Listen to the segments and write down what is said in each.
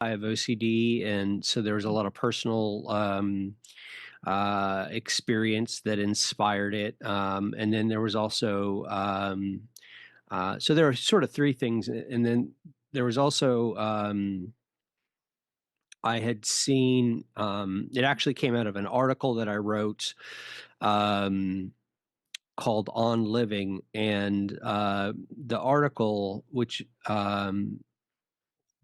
I have OCD, and so there was a lot of personal experience that inspired it. And then there was also so there are sort of three things, and then there was also I had seen it actually came out of an article that I wrote um, called "On Living," and the article, which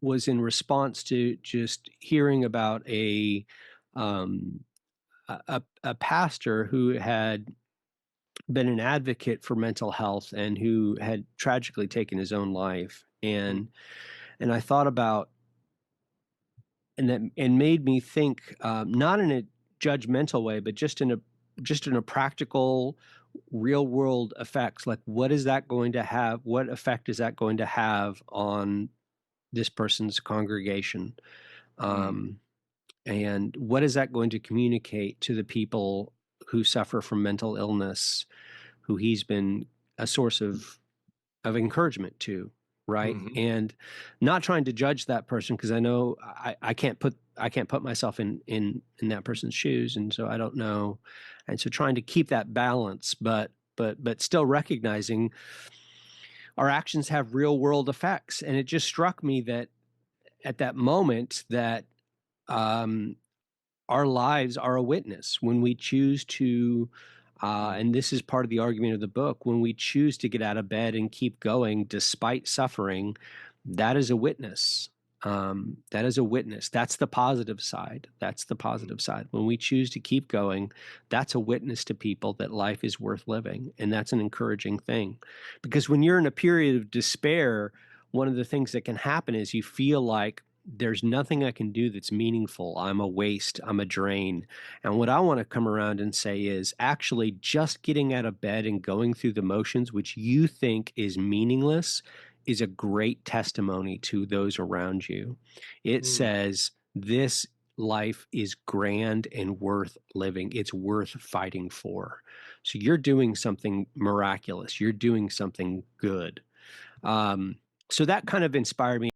was in response to just hearing about um, a pastor who had been an advocate for mental health and who had tragically taken his own life, and I thought about and made me think, not in a judgmental way, but just in a practical, real world effects. Like, what is that going to have? What effect is that going to have on this person's congregation? Mm, Um, and what is that going to communicate to the people who suffer from mental illness, who he's been a source of encouragement to, right? mhm, And not trying to judge that person, because I know I can't put myself in that person's shoes, and so I don't know. And so trying to keep that balance, but still recognizing our actions have real world effects. And it just struck me that at that moment that um, our lives are a witness when we choose to, mm, and this is part of the argument of the book, when we choose to get out of bed and keep going despite suffering, that is a witness. That is a witness. That's the positive side. That's the mm, positive side. When we choose to keep going, that's a witness to people that life is worth living. And that's an encouraging thing. Because when you're in a period of despair, one of the things that can happen is you feel like there's nothing I can do that's meaningful. I'm a waste. I'm a drain. And what I want to come around and say is actually just getting out of bed and going through the motions, which you think is meaningless, is a great testimony to those around you. It mm. says, this life is grand and worth living. It's worth fighting for. So you're doing something miraculous. You're doing something good. So that kind of inspired me.